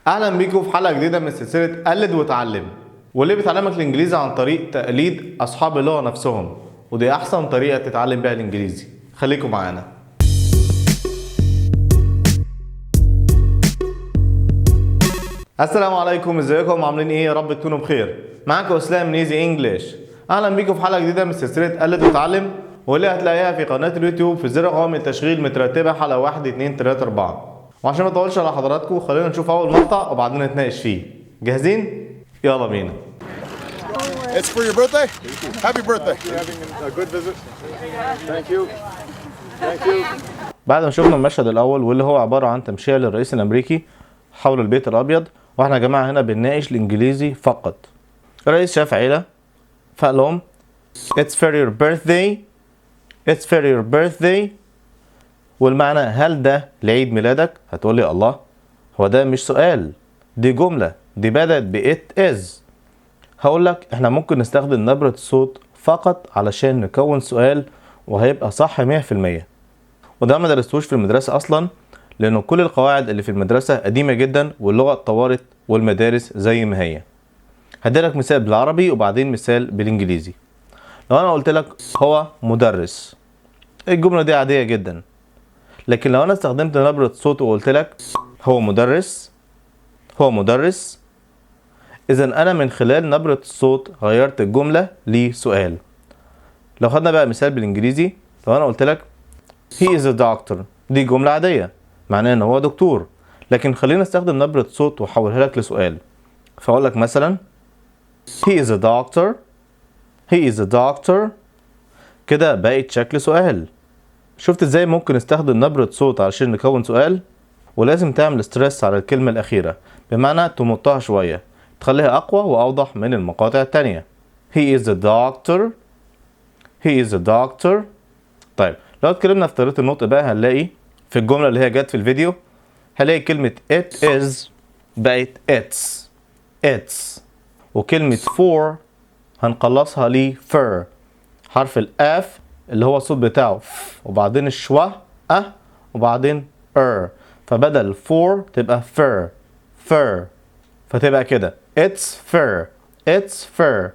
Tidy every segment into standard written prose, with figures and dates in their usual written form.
اهلا بيكم في حلقه جديده من سلسله قلد وتعلم، واللي بتعلمك الانجليزي عن طريق تقليد اصحاب اللغه نفسهم، ودي احسن طريقه تتعلم بيها الانجليزي. خليكم معانا. السلام عليكم، ازيكم عاملين ايه؟ يا رب تكونوا بخير. معاكم اسلام من ايزي انجلش. اهلا بيكم في حلقه جديده من سلسله قلد وتعلم، واللي هتلاقيها في قناه اليوتيوب في زر قوائم التشغيل مترتبه حلقه 1 2 3 4. وعشان ما اطولش على حضراتكم خلينا نشوف اول مقطع وبعدين نتناقش فيه. جاهزين؟ يلا بينا. It's for your birthday? Happy birthday. Having a good visit. Thank you. Thank you. بعد ما شفنا المشهد الاول واللي هو عباره عن تمشيه للرئيس الامريكي حول البيت الابيض، واحنا يا جماعه هنا بنناقش الانجليزي فقط. الرئيس شاف عيله فقال لهم It's for your birthday. It's for your birthday. والمعنى هل ده لعيد ميلادك؟ هتقول لي الله، هو ده مش سؤال، دي جمله، دي بدأت ب it is. هقول لك احنا ممكن نستخدم نبرة الصوت فقط علشان نكون سؤال وهيبقى صح 100%. وده ما درستوش في المدرسة اصلا، لانه كل القواعد اللي في المدرسة قديمة جدا واللغة اتطورت والمدارس زي ما هي. هديلك مثال بالعربي وبعدين مثال بالانجليزي. لو انا قلت لك هو مدرس، الجملة دي عادية جدا. لكن لو انا استخدمت نبرة صوت وقلت لك هو مدرس، هو مدرس، إذا أنا من خلال نبرة الصوت غيرت الجملة لسؤال. لو خدنا بقى مثال بالإنجليزي، لو أنا قلت لك he is a doctor، دي جملة عادية معناه إن هو دكتور، لكن خلينا نستخدم نبرة صوت وأحولها لك لسؤال. فأقول لك مثلا he is a doctor، he is a doctor، كده بقت شكل سؤال. شفت إزاي ممكن نستخدم نبرة صوت علشان نكون سؤال؟ ولازم تعمل ستريس على الكلمة الأخيرة، بمعنى تمطها شوية تخليها أقوى وأوضح من المقاطع التانية. He is a doctor. He is a doctor. طيب لو اتكلمنا في طريقة النطق بقى هنلاقي في الجملة اللي هي جت في الفيديو هنلاقي كلمة it is بقت it's. it's. وكلمة for هنقلصها ل fur. حرف الأف اللي هو الصوت بتاعه ف وبعدين الشوه وبعدين فبدل for تبقى fur. fur. فتبقى كده it's fur. it's fur.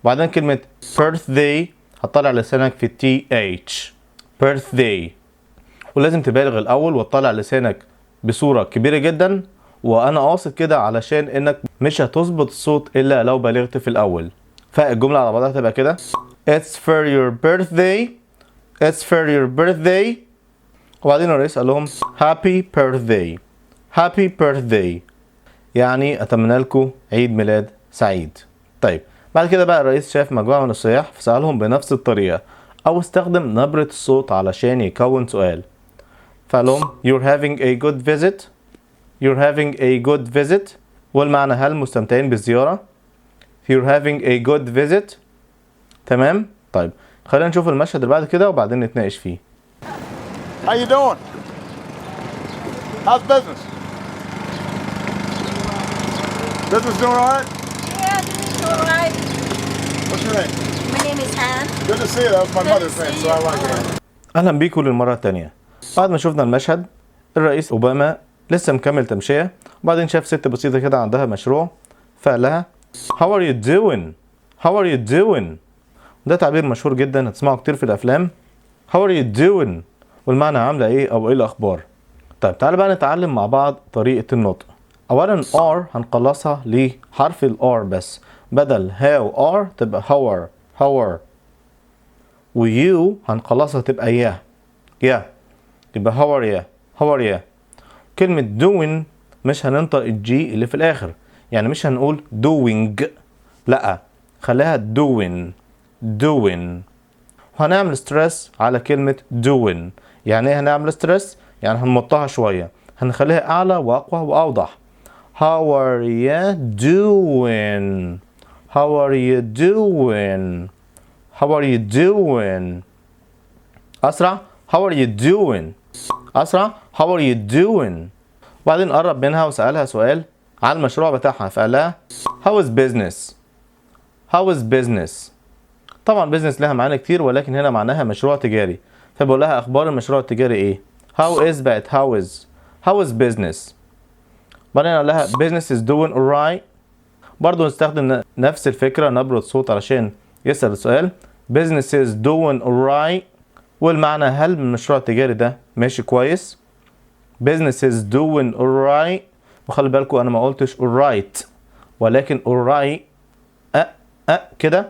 وبعدين كلمة birthday هتطلع لسانك في TH. birthday. ولازم تبالغ الأول وتطلع لسانك بصورة كبيرة جدا، وأنا قاصد كده علشان إنك مش هتظبط الصوت إلا لو بالغت في الأول. فالجملة على بعضها تبقى كده it's for your birthday. it's for your birthday. وبعدين الرئيس قال لهم happy birthday. happy birthday. يعني أتمنى لكم عيد ميلاد سعيد. طيب بعد كده بقى الرئيس شاف مجموعة من السياح فسألهم بنفس الطريقة أو استخدم نبرة الصوت علشان يكون سؤال. فقال لهم you're having a good visit. you're having a good visit. والمعنى هل مستمتعين بالزيارة؟ you're having a good visit. تمام؟ طيب خلينا نشوف المشهد اللي بعد كده وبعدين نتناقش فيه. How you doing? How's business? Business doing all right? Yeah, this is all right. What's your name? My name is Anne. Good to see you. That was my Good to mother's name, see so I you. like it. أهلا بيكم للمرة التانية. بعد ما شفنا المشهد الرئيس أوباما لسه مكمل تمشية، وبعدين شاف ست بسيطة كده عندها مشروع فقال لها How are you doing? How are you doing? ده تعبير مشهور جدا هتسمعه كتير في الأفلام. How are you doing؟ والمعنى عاملة إيه أو إيه الأخبار؟ طيب تعالى بقى نتعلم مع بعض طريقة النطق. أولا R هنقلصها لحرف ال R بس، بدل how are تبقى how are. و you هنقلصها تبقى yeah يبقى how are you. كلمة doing مش هننطق الجي اللي في الآخر، يعني مش هنقول doing، لأ خليها doing. وهنعمل ستريس على كلمة doing. يعني ايه هنعمل ستريس؟ يعني هنمطها شوية، هنخليها أعلى وأقوى وأوضح. How are you doing? How are you doing? How are you doing? أسرع How are you doing? أسرع How are you doing? وبعدين قرب منها وسألها سؤال عن المشروع بتاعها فقال لها How is business? How is business? طبعا business لها معاني كتير، ولكن هنا معناها مشروع تجاري، فبقول لها أخبار المشروع التجاري إيه؟ How is بقت how is business. بعدين قال لها business is doing alright. برضو نستخدم نفس الفكرة، نبرة صوت علشان يسأل السؤال. business is doing alright، والمعنى هل المشروع التجاري ده ماشي كويس. business is doing alright، وخلي بالكم انا ما قلتش alright ولكن alright كده،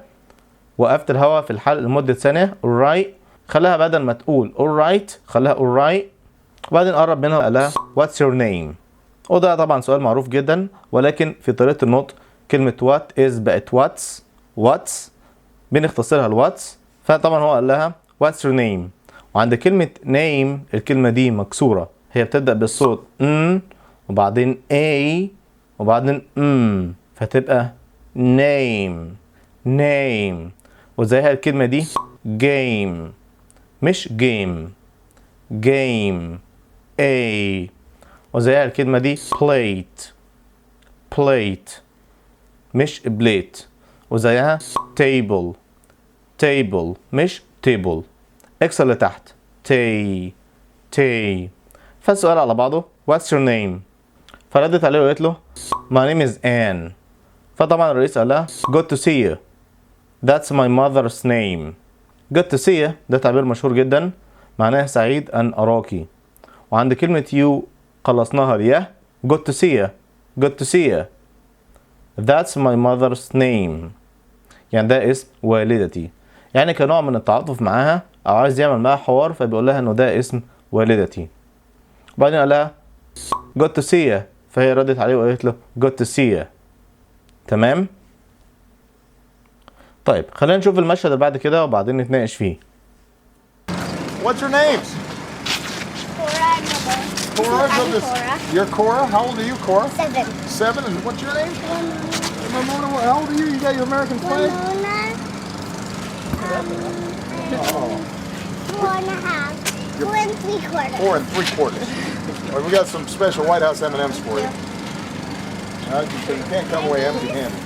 وقفت الهواء في الحلق لمدة ثانية. alright خلاها بدل ما تقول alright خلاها alright، وبعدين قرب منها وقال لها what's your name. وده طبعا سؤال معروف جدا، ولكن في طريقة النطق كلمة what is بقت what's بنختصرها الواتس. فطبعا هو قال لها what's your name. وعند كلمة name الكلمة دي مكسورة، هي بتبدأ بالصوت وبعدين a وبعدين فتبقى name. وزيها الكلمة دي game مش game a. وزيها الكلمة دي plate مش plate. وزيها table مش table. اكسر لتحت تي. فالسؤال على بعضه what's your name. فردت عليه وقالت له my name is Anne. فطبعا الرئيس قال لها good to see you that's my mother's name. good to see you ده تعبير مشهور جدا معناه سعيد أن أراكي. وعند كلمة you خلصناها ليه good to see you that's my mother's name، يعني ده اسم والدتي، يعني كنوع من التعاطف معاها او عايز يعمل معاها حوار، فبيقول لها انه ده اسم والدتي. وبعدين قال لها good to see you، فهي ردت عليه وقالت له good to see you. تمام. طيب خلينا نشوف المشهد اللي بعد كده وبعدين نتناقش فيه. What's your names? Cora. You're Cora. How old are you, Cora? 7. 7. And what's your name? Ramona. How old are you? You got your American flag? Ramona. 4.5. 4 3/4. 4 3/4. Well, we got some special White House M&Ms for you. You can't come away empty-handed.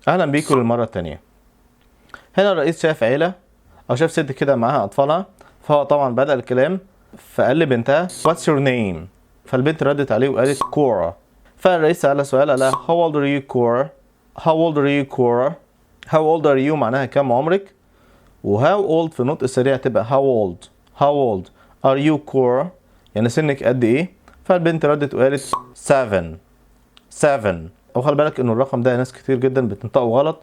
اهلا بيكم للمره الثانيه. هنا الرئيس شاف عيله او شاف ست كده معاها اطفالها، فهو طبعا بدأ الكلام فقال لبنتها what's your name. فالبنت ردت عليه وقالت كورا. فالرئيس سألها سؤال، قال لها how old are you Cora. how old are you معناها كم عمرك، و how old في النطق السريع تبقى how old are you Cora، يعني سنك قد ايه. فالبنت ردت وقالت 7. وخلي بالك انه الرقم ده ناس كتير جدا بتنطقه غلط،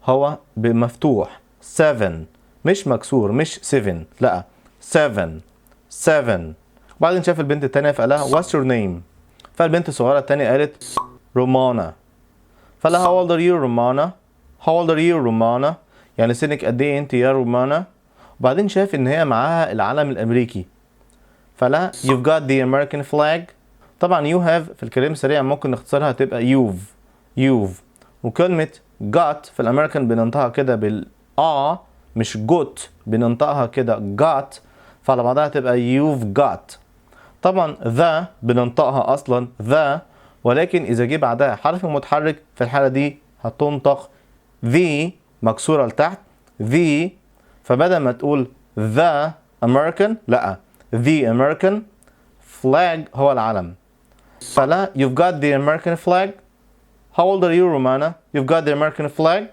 هو بمفتوح 7 مش مكسور، مش 7 لا 7. وبعدين شاف البنت التانية فقال لها what's your name. فالبنت الصغيرة التانية قالت رومانا. فقال لها how old are you رومانا، يعني سنك قد ايه انت يا رومانا. وبعدين شاف ان هي معاها العلم الامريكي، فقال لها you've got the American flag. طبعا you have في الكلام السريع ممكن نختصرها تبقى you've. وكلمة got في الامريكان بننطقها كده بالآ مش got، بننطقها كده got، فعلى بعضها تبقى you've got. طبعا the بننطقها اصلا the، ولكن اذا جه بعدها حرف متحرك في الحالة دي هتنطق the مكسورة لتحت the. فبدل ما تقول the American لا the American flag هو العلم. فلا you've got the American flag. how old are you رومانا. you've got the American flag.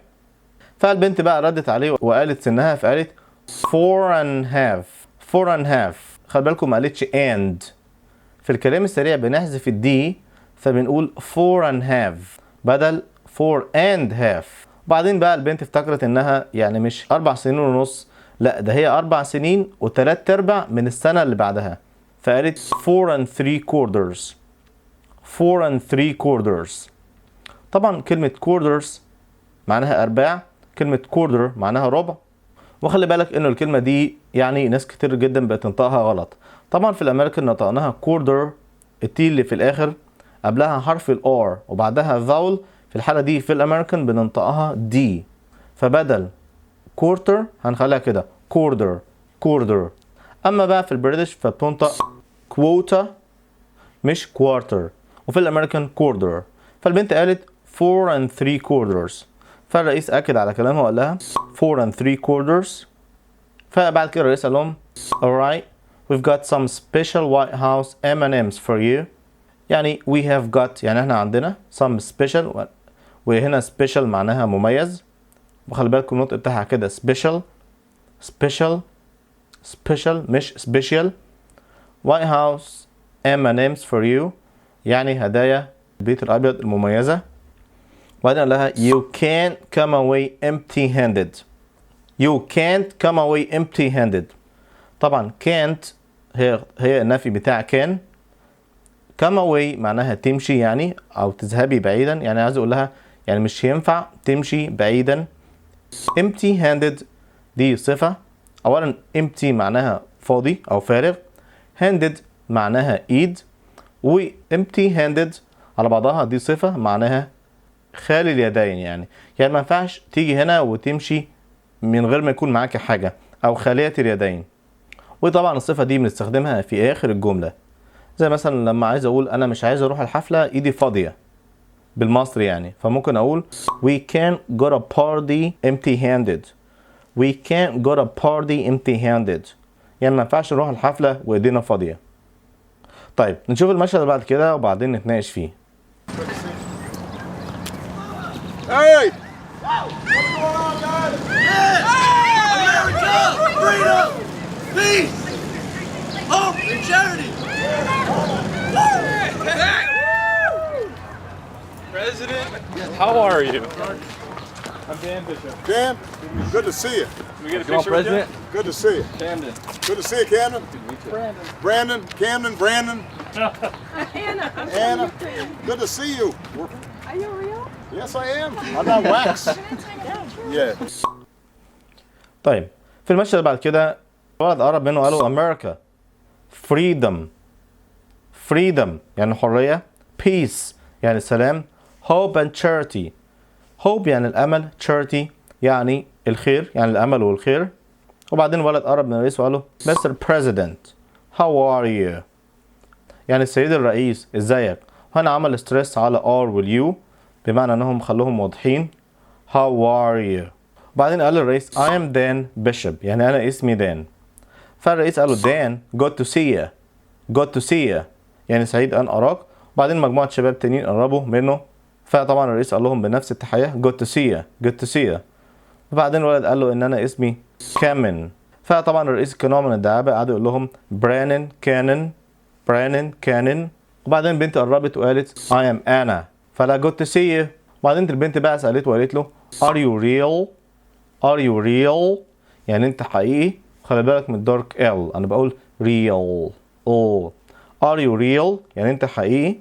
فالبنت بقى ردت عليه وقالت سنها، فقالت 4.5. خلي بالكم ما قالتش and. في الكلام السريع بنحذف الدي فبنقول 4.5 بدل 4.5. بعدين بقى البنت افتكرت انها يعني مش 4 سنين ونص، لا ده هي 4 سنين و3/4 من السنة اللي بعدها، فقالت 4 3/4. طبعا كلمة quarters معناها أرباع، كلمة quarter معناها ربع. وخلي بالك انه الكلمة دي يعني ناس كتير جدا بتنطقها غلط. طبعا في الامريكان نطقناها quarter، التي اللي في الاخر قبلها حرف الار وبعدها فاول. في الحالة دي في الامريكان بننطقها دي، فبدل quarter هنخليها كده quarter. اما بقى في البريتش فبتنطق quota مش quarter، وفي الامريكان quarter. فالبنت قالت 4 3/4. فالرئيس أكد على كلامه وقال لها 4 3/4. فبعد كده الرئيس قال لهم alright we've got some special White House M&Ms for you. يعني we have got يعني احنا عندنا some special، وهنا special معناها مميز، وخلي بالكم النطق بتاعها كده special special special مش special. White House M&M's for you يعني هدايا البيت الأبيض المميزة. وبعدين قال لها you can't come away empty handed. You can't come away empty handed. طبعا can't هي النفي بتاع can. come away معناها تمشي يعني أو تذهبي بعيدا، يعني عايز أقول لها يعني مش ينفع تمشي بعيدا. empty handed دي صفة. أولا empty معناها فاضي أو فارغ، handed معناها إيد، و empty handed على بعضها دي صفة معناها خالي اليدين، يعني ما ينفعش تيجي هنا وتمشي من غير ما يكون معاك حاجة أو خالية اليدين. وطبعا الصفة دي بنستخدمها في آخر الجملة، زي مثلا لما عايز أقول أنا مش عايز أروح الحفلة إيدي فاضية بالمصري يعني، فممكن أقول we can't go to party empty handed. we can't go to party empty handed يعني ما ينفعش نروح الحفلة وإيدينا فاضية. طيب نشوف المشهد اللي بعد كده وبعدين نتناقش فيه. Hey! America! Freedom! Peace! Hope and charity! President, how are you? I'm Dan Bishop. Dan, good to see you. Can we get a picture with you? Good to see you. Camden. Good to see you, Camden. Brandon, Camden, Brandon. Hannah, good to see you. Are you real? Yes, I am. I'm not wax. Yeah. طيب في المشهد اللي بعد كده الولد قرب منه وقال له أمريكا freedom. freedom يعني حرية، peace يعني سلام، hope and charity. hope يعني الأمل، charity يعني الخير، يعني الأمل والخير. وبعدين الولد قرب من الرئيس وقال له Mr. President how are you يعني السيد الرئيس ازيك. هنا عمل ستريس على R وال U بمعنى انهم خلوهم واضحين how are you. وبعدين قال للرئيس I am Dan Bishop يعني انا اسمي دان. فالرئيس قال له دان good to see you. good to see you يعني سعيد ان اراك. وبعدين مجموعة شباب تانيين قربوا منه، فطبعا الرئيس قال لهم بنفس التحية good to see you good to see you. وبعدين الولد قال له ان انا اسمي كامن، فطبعا الرئيس كنوع من الدعابة قعد يقول لهم برانن كانن برانن كانن. وبعدين البنت قربت وقالت I am Anna فلا good to see you. وبعدين البنت بقى سألته وقالت له are you real are you real يعني انت حقيقي. خلي بالك من دارك L انا بقول real oh are you real يعني انت حقيقي.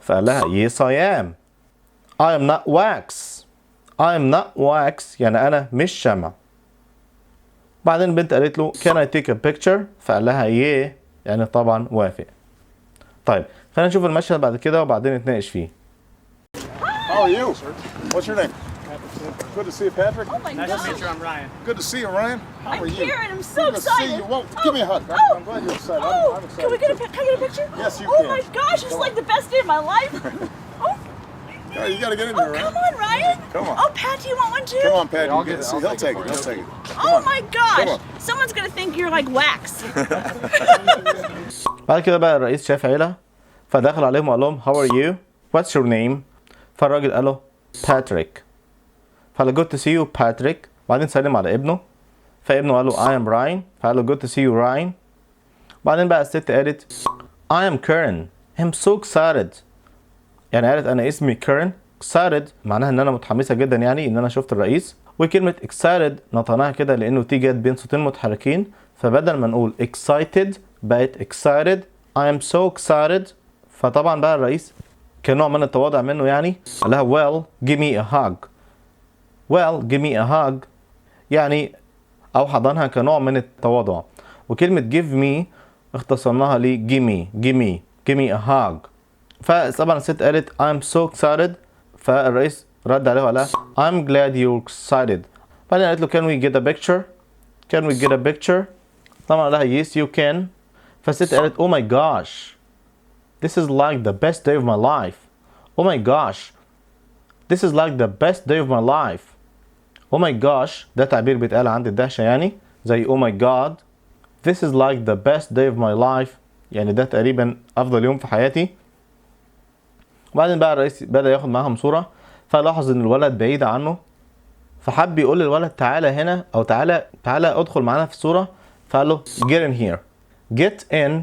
فقال لها yes I am I am not wax I am not wax يعني انا مش شمع. بعدين البنت قالت له can I take a picture فقال لها yeah يعني طبعا وافق. طيب خلينا نشوف المشهد بعد كده وبعدين نتناقش فيه. How are you? What's your name? Good to see you, Patrick. Oh my Nice God. to meet you. I'm Ryan. Good to see you, Ryan. How are I'm you? Karen. I'm so Good to see excited. you. Well, give me a hug. Oh. I'm glad you're excited. Oh, I'm excited. can we get too. can I get a picture? Yes, you oh can. my gosh, it's like the best day of my life. Oh, Yeah, you gotta get in oh, there, Ryan. come on, Ryan. Come on. Oh, Pat, do you want one too? Come on, Pat. I'll You get get it. to see. He'll take it. He'll take it. Oh my gosh. Come on. Someone's gonna think you're like wax. بعد كده بقى الرئيس شاف عيلة فدخل عليهم وقال لهم how are you what's your name. فالراجل قال له باتريك. فقال له good to see you باتريك. بعدين سلم على ابنه فابنه قال له I am Ryan فقال له good to see you Ryan. بعدين بقى الست قالت I am Karen I'm so excited يعني قالت انا اسمي كارن. excited معناها ان انا متحمسة جدا يعني ان انا شفت الرئيس. وكلمة excited نطقناها كده لانه تي جت بين صوتين متحركين، فبدل ما نقول excited بقت excited I am so excited. فطبعا بقى الرئيس كنوع من التواضع منه يعني قال لها well give me a hug. well give me a hug يعني او حضنها كنوع من التواضع. وكلمة give me اختصرناها ل give me a hug. فطبعا الست قالت I'm so excited فالرئيس رد عليها وقال لها I'm glad you're excited. بعدين قالت له can we get a picture can we get a picture. طبعا قال لها yes you can. فالست قالت oh my gosh this is like the best day of my life. oh my gosh this is like the best day of my life. oh my gosh ده تعبير بيتقال عند الدهشة يعني زي oh my god. this is like the best day of my life يعني ده تقريبا أفضل يوم في حياتي. وبعدين بقى الرئيس بدأ ياخد معاهم صورة، فلاحظ ان الولد بعيد عنه، فحب يقول للولد تعالى هنا، او تعالى ادخل معانا في الصورة. فقال له get in here. get in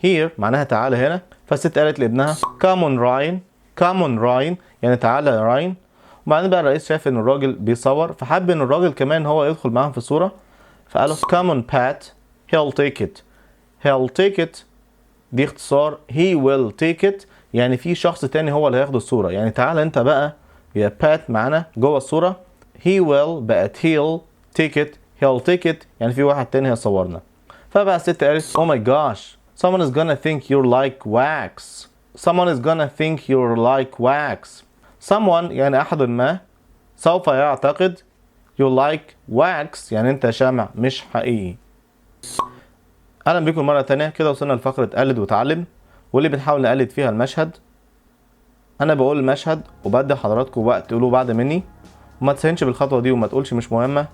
here معناها تعالى هنا. فالست قالت لابنها come on Ryan. come on Ryan يعني تعالى يا راين. وبعدين بقى الرئيس شاف ان الراجل بيصور، فحب ان الراجل كمان هو يدخل معاهم في الصورة، فقال له come on Pat he'll take it. he'll take it دي اختصار he will take it، يعني في شخص تاني هو اللي هياخد الصورة. يعني تعالى انت بقى يا بات معانا جوه الصورة. he will بقت he'll take it. he'll take it يعني في واحد تاني هيصورنا. فبقى الست قالت oh my gosh someone is gonna think you're like wax. someone is gonna think you're like wax. someone يعني أحد ما سوف يعتقد you like wax يعني انت شامع مش حقيقي. اهلا بكم مرة تانية. كده وصلنا لفقرة قلد وتعلم، واللي بنحاول نقلد فيها المشهد. انا بقول المشهد وبدي حضراتكم وقت تقولوا بعد مني، وما تسهنش بالخطوة دي وما تقولش مش مهمة.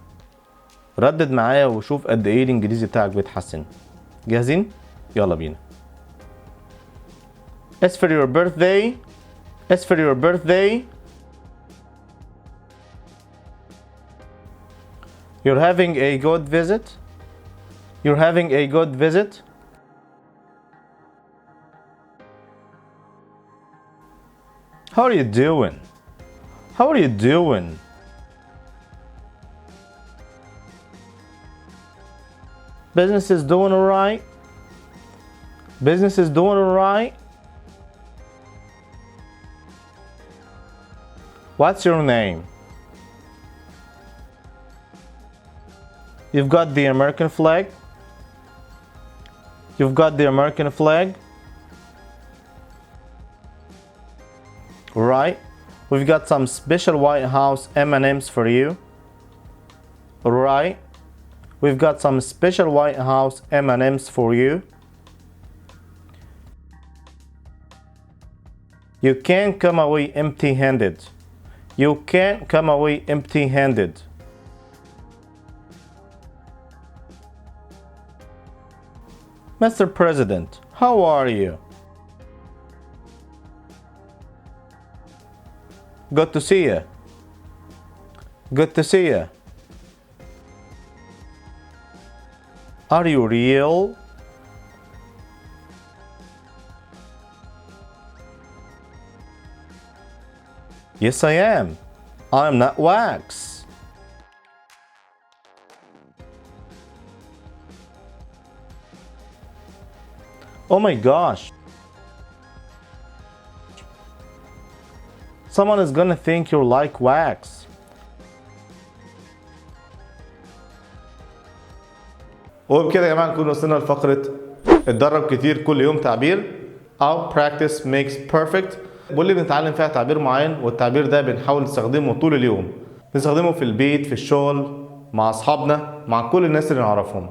ردد معايا وشوف قد ايه الانجليزي بتاعك بيتحسن. جاهزين؟ يلا بينا. It's for your birthday. It's for your birthday. You're having a good visit. You're having a good visit. How are you doing? How are you doing? Business is doing alright. Business is doing alright. What's your name? You've got the American flag. You've got the American flag. Right. We've got some special White House M&Ms for you. Right. We've got some special White House M&Ms for you. You can't come away empty-handed. You can't come away empty-handed. Mr. President, how are you? Good to see you. Good to see you. Are you real? Yes, I am. I'm not wax. Oh my gosh. Someone is gonna think you're like wax. وبكده يا جماعه نكون وصلنا لفقره اتدرب كتير كل يوم تعبير، او practice makes perfect، واللي بنتعلم فيها تعبير معين، والتعبير ده بنحاول نستخدمه طول اليوم. نستخدمه في البيت، في الشغل، مع اصحابنا، مع كل الناس اللي نعرفهم،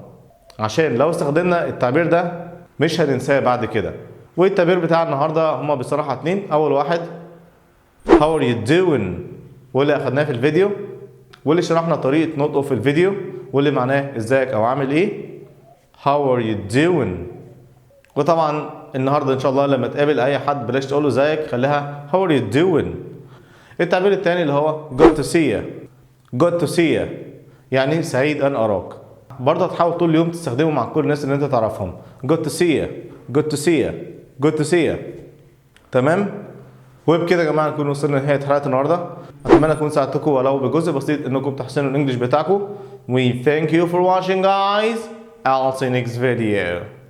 عشان لو استخدمنا التعبير ده مش هننساه بعد كده. والتعبير بتاع النهارده هما بصراحه اتنين. اول واحد How are you doing، واللي اخدناه في الفيديو، واللي شرحنا طريقه نطقه في الفيديو، واللي معناه ازيك او عامل ايه. How are you doing. وطبعا النهارده ان شاء الله لما تقابل اي حد بلاش تقول له ازيك، خليها How are you doing. التعبير الثاني اللي هو Good to see you. Good to see you يعني سعيد ان اراك. برضه هتحاول طول اليوم تستخدمه مع كل الناس اللي انت تعرفهم. Good to see you. Good to see you. Good to see you. تمام؟ وبكده يا جماعه نكون وصلنا لنهايه حلقه النهارده. اتمنى اكون ساعدتكم ولو بجزء بسيط انكم تحسنوا الانجليش بتاعكم. We thank you for watching guys. I'll see you next video.